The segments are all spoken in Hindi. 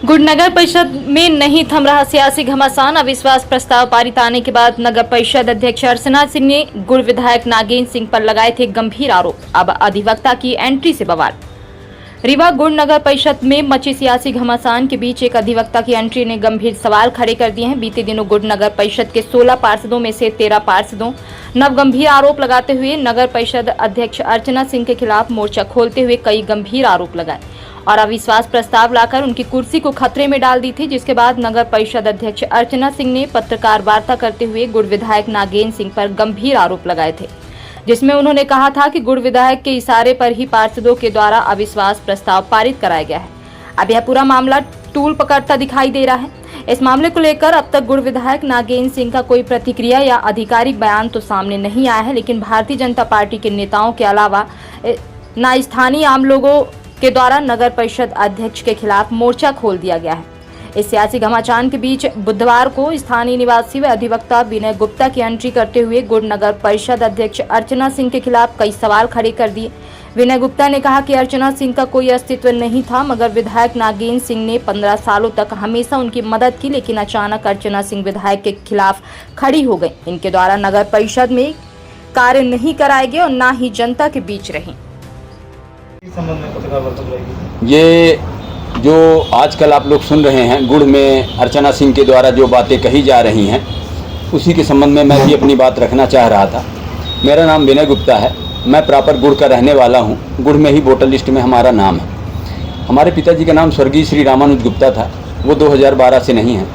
गुड़ नगर परिषद में नहीं थम रहा सियासी घमासान। अविश्वास प्रस्ताव पारित आने के बाद नगर परिषद अध्यक्ष अर्चना सिंह ने गुड़ विधायक नागेंद्र सिंह पर लगाए थे गंभीर आरोप। अब अधिवक्ता की एंट्री से बवाल। रीवा गुड़ नगर परिषद में मचे सियासी घमासान के बीच एक अधिवक्ता की एंट्री ने गंभीर सवाल खड़े कर दिए हैं। बीते दिनों गुड़ नगर परिषद के 16 पार्षदों में से 13 पार्षदों नव गंभीर आरोप लगाते हुए नगर परिषद अध्यक्ष अर्चना सिंह के खिलाफ मोर्चा खोलते हुए कई गंभीर आरोप लगाए और अविश्वास प्रस्ताव लाकर उनकी कुर्सी को खतरे में डाल दी थी। जिसके बाद नगर परिषद अध्यक्ष अर्चना सिंह ने पत्रकार वार्ता करते हुए गुड़ विधायक नागेंद्र सिंह पर गंभीर आरोप लगाए थे, जिसमें उन्होंने कहा था कि गुड़ विधायक के इशारे पर ही पार्षदों के द्वारा अविश्वास प्रस्ताव पारित कराया गया है। अब यह पूरा मामला टूल पकड़ता दिखाई दे रहा है। इस मामले को लेकर अब तक गुड़ विधायक नागेंद्र सिंह का कोई प्रतिक्रिया या आधिकारिक बयान तो सामने नहीं आया है, लेकिन भारतीय जनता पार्टी के नेताओं के अलावा न स्थानीय आम लोगों के द्वारा नगर परिषद अध्यक्ष के खिलाफ मोर्चा खोल दिया गया है। इस सियासी घमासान के बीच बुधवार को स्थानीय निवासी व अधिवक्ता विनय गुप्ता की एंट्री करते हुए गुड़ नगर परिषद अध्यक्ष अर्चना सिंह के खिलाफ कई सवाल खड़े कर दिए। विनय गुप्ता ने कहा कि अर्चना सिंह का कोई अस्तित्व नहीं था, मगर विधायक नागेंद्र सिंह ने 15 सालों तक हमेशा उनकी मदद की, लेकिन अचानक अर्चना सिंह विधायक के खिलाफ खड़ी हो गई। इनके द्वारा नगर परिषद में कार्य नहीं कराए गए और न ही जनता के बीच रही। ये जो आजकल आप लोग सुन रहे हैं गुड़ में अर्चना सिंह के द्वारा जो बातें कही जा रही हैं, उसी के संबंध में मैं भी अपनी बात रखना चाह रहा था। मेरा नाम विनय गुप्ता है, मैं प्रॉपर गुड़ का रहने वाला हूँ। गुड़ में ही वोटर लिस्ट में हमारा नाम है। हमारे पिताजी का नाम स्वर्गीय श्री रामानुज गुप्ता था, वो 2012 से नहीं है।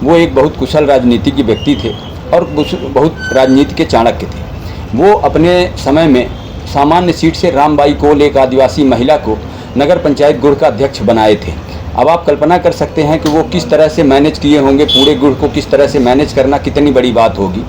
वो एक बहुत कुशल राजनीतिज्ञ व्यक्ति थे और बहुत राजनीति के चाणक्य थे। वो अपने समय में सामान्य सीट से रामबाई कोल, एक आदिवासी महिला को नगर पंचायत गुड़ का अध्यक्ष बनाए थे। अब आप कल्पना कर सकते हैं कि वो किस तरह से मैनेज किए होंगे, पूरे गुड़ को किस तरह से मैनेज करना कितनी बड़ी बात होगी।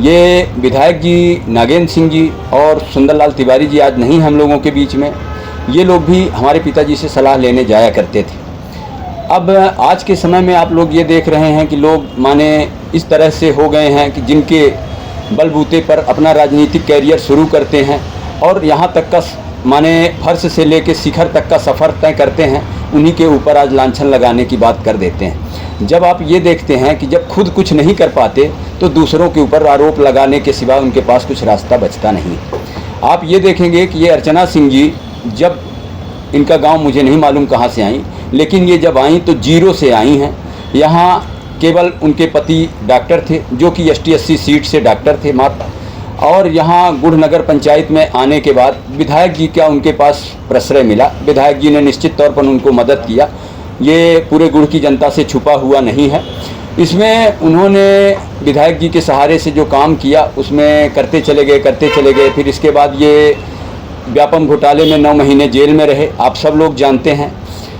ये विधायक जी नागेंद्र सिंह जी और सुंदरलाल तिवारी जी आज नहीं हम लोगों के बीच में। ये लोग भी हमारे पिताजी से सलाह लेने जाया करते थे। अब आज के समय में आप लोग ये देख रहे हैं कि लोग माने इस तरह से हो गए हैं कि जिनके बलबूते पर अपना राजनीतिक कैरियर शुरू करते हैं और यहाँ तक का माने फर्श से लेके शिखर तक का सफ़र तय करते हैं, उन्हीं के ऊपर आज लांछन लगाने की बात कर देते हैं। जब आप ये देखते हैं कि जब खुद कुछ नहीं कर पाते तो दूसरों के ऊपर आरोप लगाने के सिवा उनके पास कुछ रास्ता बचता नहीं। आप ये देखेंगे कि ये अर्चना सिंह जी, जब इनका गांव मुझे नहीं मालूम कहाँ से आई, लेकिन ये जब आई तो जीरो से आई हैं। यहाँ केवल उनके पति डॉक्टर थे, जो कि ST/SC सीट से डॉक्टर थे मात्र। और यहाँ गुड़ नगर पंचायत में आने के बाद विधायक जी का उनके पास प्रश्रय मिला। विधायक जी ने निश्चित तौर पर उनको मदद किया। ये पूरे गुड़ की जनता से छुपा हुआ नहीं है। इसमें उन्होंने विधायक जी के सहारे से जो काम किया उसमें करते चले गए। फिर इसके बाद ये व्यापम घोटाले में 9 महीने जेल में रहे, आप सब लोग जानते हैं।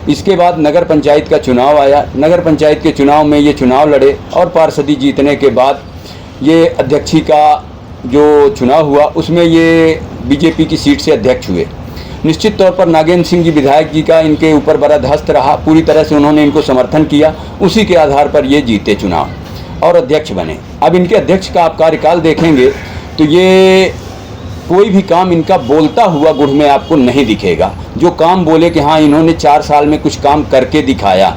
इसके बाद नगर पंचायत का चुनाव आया। नगर पंचायत के चुनाव में ये चुनाव लड़े और पार्षदी जीतने के बाद ये अध्यक्षी का जो चुनाव हुआ उसमें ये बीजेपी की सीट से अध्यक्ष हुए। निश्चित तौर पर नागेंद्र सिंह जी विधायक जी का इनके ऊपर बड़ा धस्त रहा, पूरी तरह से उन्होंने इनको समर्थन किया। उसी के आधार पर ये जीते चुनाव और अध्यक्ष बने। अब इनके अध्यक्ष का आप कार्यकाल देखेंगे तो ये कोई भी काम इनका बोलता हुआ गुड़ में आपको नहीं दिखेगा। जो काम बोले कि हाँ इन्होंने 4 साल में कुछ काम करके दिखाया,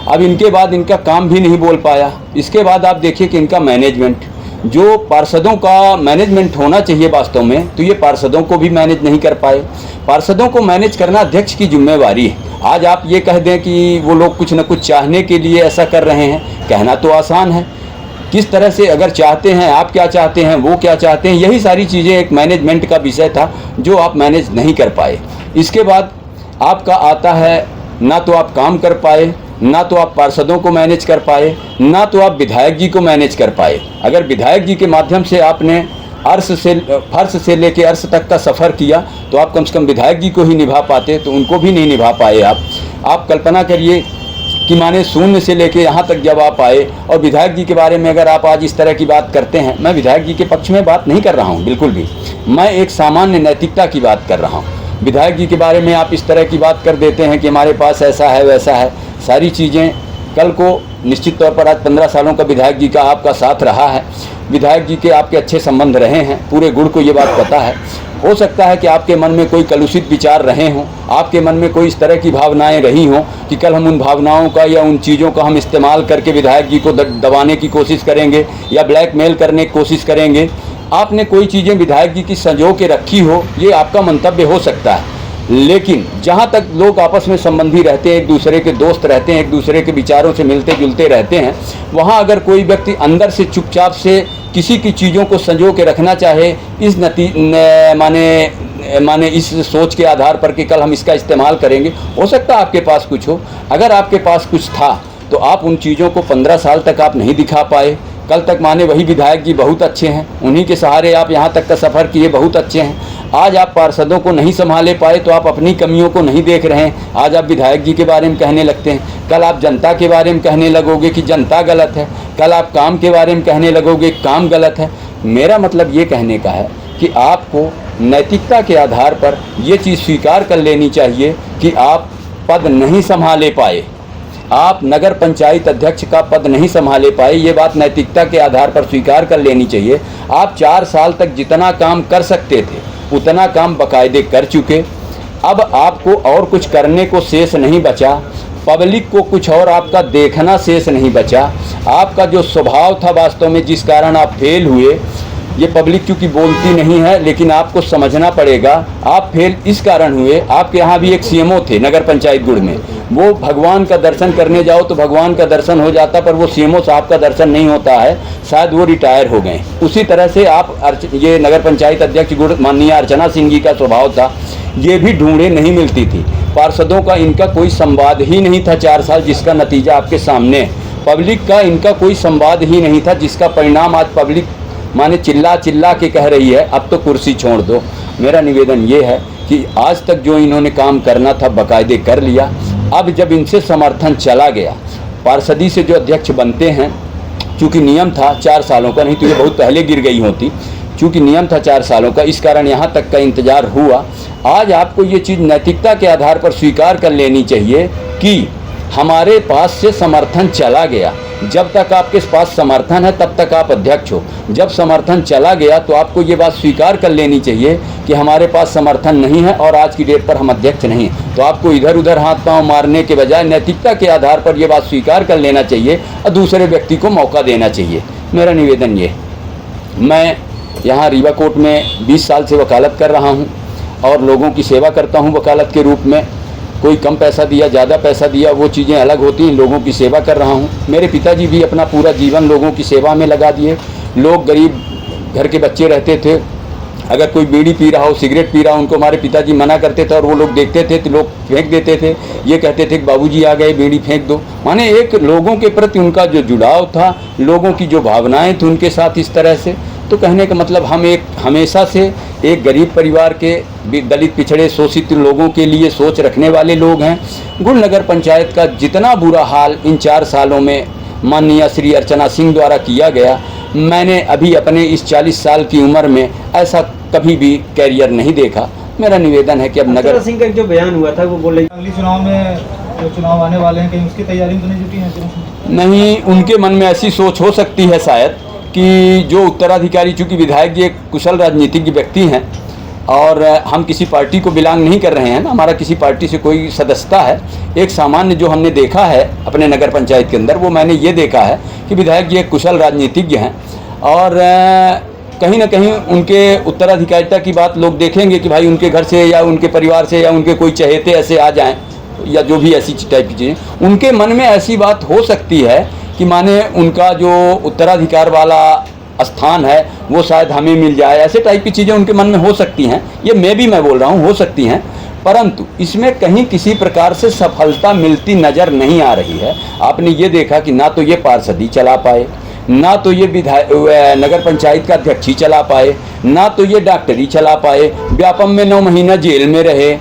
अब इनके बाद इनका काम भी नहीं बोल पाया। इसके बाद आप देखिए कि इनका मैनेजमेंट, जो पार्षदों का मैनेजमेंट होना चाहिए वास्तव में, तो ये पार्षदों को भी मैनेज नहीं कर पाए। पार्षदों को मैनेज करना अध्यक्ष की जिम्मेवारी है। आज आप ये कह दें कि वो लोग कुछ न कुछ चाहने के लिए ऐसा कर रहे हैं, कहना तो आसान है। किस तरह से अगर चाहते हैं, आप क्या चाहते हैं, वो क्या चाहते हैं, यही सारी चीज़ें एक मैनेजमेंट का विषय था जो आप मैनेज नहीं कर पाए। इसके बाद आपका आता है, ना तो आप काम कर पाए, ना तो आप पार्षदों को मैनेज कर पाए, ना तो आप विधायक जी को मैनेज कर पाए। अगर विधायक जी के माध्यम से आपने फर्श से लेके अर्श तक का सफ़र किया तो आप कम से कम विधायक जी को ही निभा पाते, तो उनको भी नहीं निभा पाए। आप कल्पना करिए कि माने शून्य से लेके यहाँ तक जब आप आए, और विधायक जी के बारे में अगर आप आज इस तरह की बात करते हैं, मैं विधायक जी के पक्ष में बात नहीं कर रहा हूँ बिल्कुल भी, मैं एक सामान्य नैतिकता की बात कर रहा हूँ। विधायक जी के बारे में आप इस तरह की बात कर देते हैं कि हमारे पास ऐसा है वैसा है, सारी चीज़ें कल को निश्चित तौर पर आज 15 सालों का विधायक जी का आपका साथ रहा है, विधायक जी के आपके अच्छे संबंध रहे हैं, पूरे गुड़ को ये बात पता है। हो सकता है कि आपके मन में कोई कलुषित विचार रहे हों, आपके मन में कोई इस तरह की भावनाएं रही हों कि कल हम उन भावनाओं का या उन चीज़ों का हम इस्तेमाल करके विधायक जी को दबाने की कोशिश करेंगे या ब्लैकमेल करने की कोशिश करेंगे। आपने कोई चीज़ें विधायक जी की संजो के रखी हो, ये आपका मंतव्य हो सकता है, लेकिन जहाँ तक लोग आपस में संबंधी रहते हैं, एक दूसरे के दोस्त रहते हैं, एक दूसरे के विचारों से मिलते जुलते रहते हैं, वहाँ अगर कोई व्यक्ति अंदर से चुपचाप से किसी की चीज़ों को संजो के रखना चाहे इस माने इस सोच के आधार पर कि कल हम इसका इस्तेमाल करेंगे, हो सकता है आपके पास कुछ हो। अगर आपके पास कुछ था तो आप उन चीज़ों को 15 साल तक आप नहीं दिखा पाए। कल तक माने वही विधायक जी बहुत अच्छे हैं, उन्हीं के सहारे आप यहाँ तक का सफ़र किए, बहुत अच्छे हैं। आज आप पार्षदों को नहीं संभाले पाए तो आप अपनी कमियों को नहीं देख रहे हैं। आज आप विधायक जी के बारे में कहने लगते हैं, कल आप जनता के बारे में कहने लगोगे कि जनता गलत है, कल आप काम के बारे में कहने लगोगे काम गलत है। मेरा मतलब ये कहने का है कि आपको नैतिकता के आधार पर ये चीज़ स्वीकार कर लेनी चाहिए कि आप पद नहीं संभाले पाए, आप नगर पंचायत अध्यक्ष का पद नहीं संभाले पाए, ये बात नैतिकता के आधार पर स्वीकार कर लेनी चाहिए। आप 4 साल तक जितना काम कर सकते थे उतना काम बाकायदे कर चुके, अब आपको और कुछ करने को शेष नहीं बचा, पब्लिक को कुछ और आपका देखना शेष नहीं बचा। आपका जो स्वभाव था वास्तव में जिस कारण आप फेल हुए, ये पब्लिक क्योंकि बोलती नहीं है लेकिन आपको समझना पड़ेगा, आप फेल इस कारण हुए। आपके यहाँ भी एक सीएमओ थे नगर पंचायत गुड़ में, वो भगवान का दर्शन करने जाओ तो भगवान का दर्शन हो जाता, पर वो सीएमओ साहब का दर्शन नहीं होता है, शायद वो रिटायर हो गए। उसी तरह से आप ये नगर पंचायत अध्यक्ष गुड़ माननीय अर्चना सिंह जी का स्वभाव था, ये भी ढूंढे नहीं मिलती थी। पार्षदों का इनका कोई संवाद ही नहीं था 4 साल, जिसका नतीजा आपके सामने। पब्लिक का इनका कोई संवाद ही नहीं था, जिसका परिणाम आज पब्लिक माने चिल्ला चिल्ला के कह रही है अब तो कुर्सी छोड़ दो। मेरा निवेदन ये है कि आज तक जो इन्होंने काम करना था बाकायदे कर लिया। अब जब इनसे समर्थन चला गया, पार्षदी से जो अध्यक्ष बनते हैं, चूँकि नियम था 4 सालों का, नहीं तो ये बहुत पहले गिर गई होती, चूँकि नियम था 4 सालों का, इस कारण यहाँ तक का इंतज़ार हुआ। आज आपको ये चीज़ नैतिकता के आधार पर स्वीकार कर लेनी चाहिए कि हमारे पास से समर्थन चला गया। जब तक आपके पास समर्थन है तब तक आप अध्यक्ष हो, जब समर्थन चला गया तो आपको ये बात स्वीकार कर लेनी चाहिए कि हमारे पास समर्थन नहीं है और आज की डेट पर हम अध्यक्ष नहीं हैं। तो आपको इधर उधर हाथ पांव मारने के बजाय नैतिकता के आधार पर ये बात स्वीकार कर लेना चाहिए और दूसरे व्यक्ति को मौका देना चाहिए। मेरा निवेदन ये, मैं यहाँ रीवा कोर्ट में 20 साल से वकालत कर रहा हूँ और लोगों की सेवा करता हूँ वकालत के रूप में। कोई कम पैसा दिया, ज़्यादा पैसा दिया, वो चीज़ें अलग होती हैं, लोगों की सेवा कर रहा हूँ। मेरे पिताजी भी अपना पूरा जीवन लोगों की सेवा में लगा दिए। लोग गरीब घर के बच्चे रहते थे, अगर कोई बीड़ी पी रहा हो, सिगरेट पी रहा हो, उनको हमारे पिताजी मना करते थे और वो लोग देखते थे तो लोग फेंक देते थे। ये कहते थे कि बाबूजी आ गए, बीड़ी फेंक दो। माने एक लोगों के प्रति उनका जो जुड़ाव था, लोगों की जो भावनाएं थी उनके साथ इस तरह से, तो कहने का मतलब हम एक हमेशा से एक गरीब परिवार के, दलित पिछड़े शोषित लोगों के लिए सोच रखने वाले लोग हैं। गुड़ नगर पंचायत का जितना बुरा हाल इन 4 सालों में माननीय श्री अर्चना सिंह द्वारा किया गया, मैंने अभी अपने इस 40 साल की उम्र में ऐसा कभी भी कैरियर नहीं देखा। मेरा निवेदन है कि अब नगर सिंह का जो बयान हुआ था वो बोले अगली चुनाव में जो चुनाव आने वाले हैं, कहीं उसकी तैयारी में तो नहीं जुटी है? नहीं, उनके मन में ऐसी सोच हो सकती है शायद कि जो उत्तराधिकारी, चूँकि विधायक जी एक कुशल राजनीतिज्ञ व्यक्ति हैं और हम किसी पार्टी को बिलोंग नहीं कर रहे हैं ना, हमारा किसी पार्टी से कोई सदस्यता है। एक सामान्य जो हमने देखा है अपने नगर पंचायत के अंदर, वो मैंने ये देखा है कि विधायक जी एक कुशल राजनीतिज्ञ हैं और कहीं ना कहीं उनके उत्तराधिकारिता की बात लोग देखेंगे कि भाई उनके घर से या उनके परिवार से या उनके कोई चहेते ऐसे आ जाएं या जो भी ऐसी टाइप की चीज़ें, उनके मन में ऐसी बात हो सकती है कि माने उनका जो उत्तराधिकार वाला स्थान है वो शायद हमें मिल जाए, ऐसे टाइप की चीज़ें उनके मन में हो सकती हैं। ये मैं बोल रहा हूँ, हो सकती हैं, परंतु इसमें कहीं किसी प्रकार से सफलता मिलती नज़र नहीं आ रही है। आपने ये देखा कि ना तो ये पार्षदी चला पाए, ना तो ये नगर पंचायत का अध्यक्ष ही चला पाए, ना तो ये डॉक्टरी चला पाए, व्यापम में 9 महीना जेल में रहे,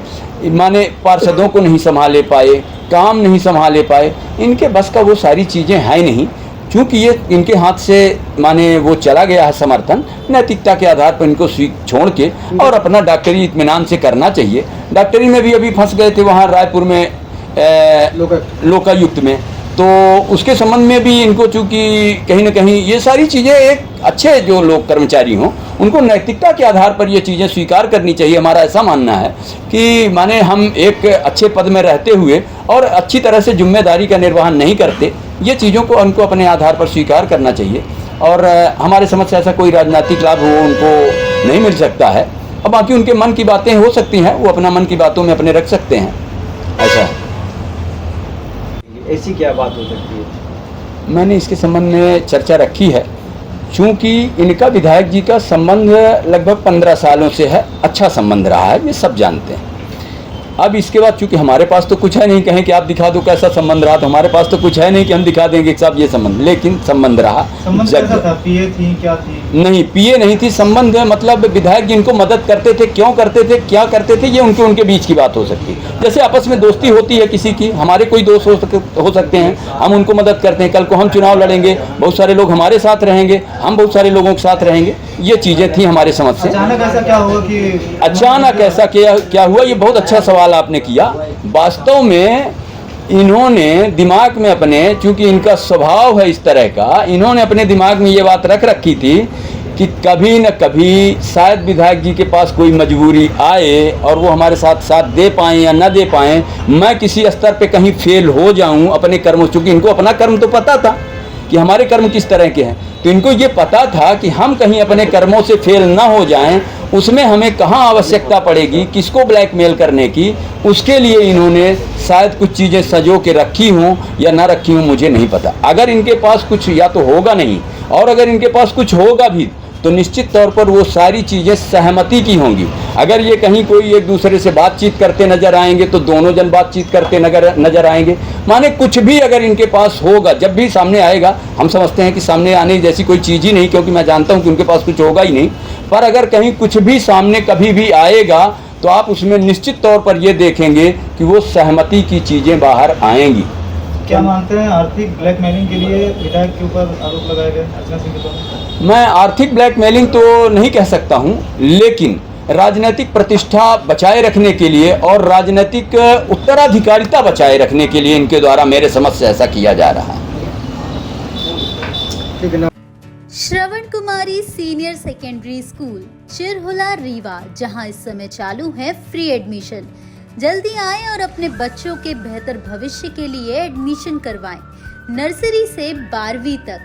माने पार्षदों को नहीं संभाले पाए, काम नहीं संभाले पाए। इनके बस का वो सारी चीज़ें हैं नहीं, क्योंकि ये इनके हाथ से माने वो चला गया है समर्थन। नैतिकता के आधार पर इनको छोड़ के और अपना डॉक्टरी इत्मीनान से करना चाहिए। डॉक्टरी में भी अभी फंस गए थे वहाँ रायपुर में लोकायुक्त में, तो उसके संबंध में भी इनको चूँकि कहीं ना कहीं ये सारी चीज़ें एक अच्छे जो लोग कर्मचारी हों उनको नैतिकता के आधार पर ये चीज़ें स्वीकार करनी चाहिए। हमारा ऐसा मानना है कि माने हम एक अच्छे पद में रहते हुए और अच्छी तरह से जिम्मेदारी का निर्वहन नहीं करते, ये चीज़ों को उनको अपने आधार पर स्वीकार करना चाहिए। और हमारे समझ से ऐसा कोई राजनीतिक लाभ वो उनको नहीं मिल सकता है। अब बाकी उनके मन की बातें हो सकती हैं, वो अपना मन की बातों में अपने रख सकते हैं, ऐसा है। ऐसी क्या बात हो सकती है? मैंने इसके संबंध में चर्चा रखी है। चूँकि इनका विधायक जी का संबंध लगभग 15 सालों से है, अच्छा संबंध रहा है, ये सब जानते हैं। अब इसके बाद चूँकि हमारे पास तो कुछ है नहीं, कहें कि आप दिखा दो कैसा संबंध रहा, तो हमारे पास तो कुछ है नहीं कि हम दिखा देंगे कि साहब ये संबंध, लेकिन संबंध रहा। संबंध कैसा था? पीए थी, क्या थी? नहीं, पीए नहीं थी। संबंध मतलब विधायक जी इनको मदद करते थे, क्यों करते थे, क्या करते थे, ये उनके बीच की बात हो सकती है। जैसे आपस में दोस्ती होती है किसी की, हमारे कोई दोस्त हो सकते हैं, हम उनको मदद करते हैं। कल को हम चुनाव लड़ेंगे, बहुत सारे लोग हमारे साथ रहेंगे, हम बहुत सारे लोगों के साथ रहेंगे, ये चीज़ें थी हमारे समझ से। अचानक ऐसा क्या हुआ कि अचानक ऐसा क्या हुआ, ये बहुत अच्छा सवाल आपने किया। वास्तव में इन्होंने दिमाग में अपने, चूंकि इनका स्वभाव है इस तरह का, इन्होंने अपने दिमाग में ये बात रख रखी थी कि कभी न कभी शायद विधायक जी के पास कोई मजबूरी आए और वो हमारे साथ साथ दे पाएँ या न दे पाएँ, मैं किसी स्तर पे कहीं फेल हो जाऊं अपने कर्मों। चूँकि इनको अपना कर्म तो पता था कि हमारे कर्म किस तरह के हैं, तो इनको ये पता था कि हम कहीं अपने कर्मों से फेल ना हो जाएं, उसमें हमें कहाँ आवश्यकता पड़ेगी, किसको ब्लैकमेल करने की, उसके लिए इन्होंने शायद कुछ चीज़ें सजो के रखी हों या ना रखी हों, मुझे नहीं पता। अगर इनके पास कुछ या तो होगा नहीं, और अगर इनके पास कुछ होगा भी तो निश्चित तौर पर वो सारी चीज़ें सहमति की होंगी। अगर ये कहीं कोई एक दूसरे से बातचीत करते नजर आएंगे तो दोनों जन बातचीत करते नजर आएंगे। माने कुछ भी अगर इनके पास होगा, जब भी सामने आएगा, हम समझते हैं कि सामने आने जैसी कोई चीज़ ही नहीं, क्योंकि मैं जानता हूं कि उनके पास कुछ होगा ही नहीं। पर अगर कहीं कुछ भी सामने कभी भी आएगा तो आप उसमें निश्चित तौर पर ये देखेंगे कि वो सहमति की चीज़ें बाहर आएंगी। क्या मानते हैं आर्थिक ब्लैकमेलिंग के लिए विधायक के ऊपर आरोप लगाए गए अर्चना सिंह के द्वारा? मैं आर्थिक ब्लैकमेलिंग तो नहीं कह सकता हूं, लेकिन राजनीतिक प्रतिष्ठा बचाए रखने के लिए और राजनीतिक उत्तराधिकारिता बचाए रखने के लिए इनके द्वारा मेरे समझ से ऐसा किया जा रहा है। श्रवण कुमारी senior secondary school Chirhula Rewa, जहां इस समय चालू है फ्री एडमिशन। जल्दी आएं और अपने बच्चों के बेहतर भविष्य के लिए एडमिशन करवाएं। नर्सरी से 12वीं तक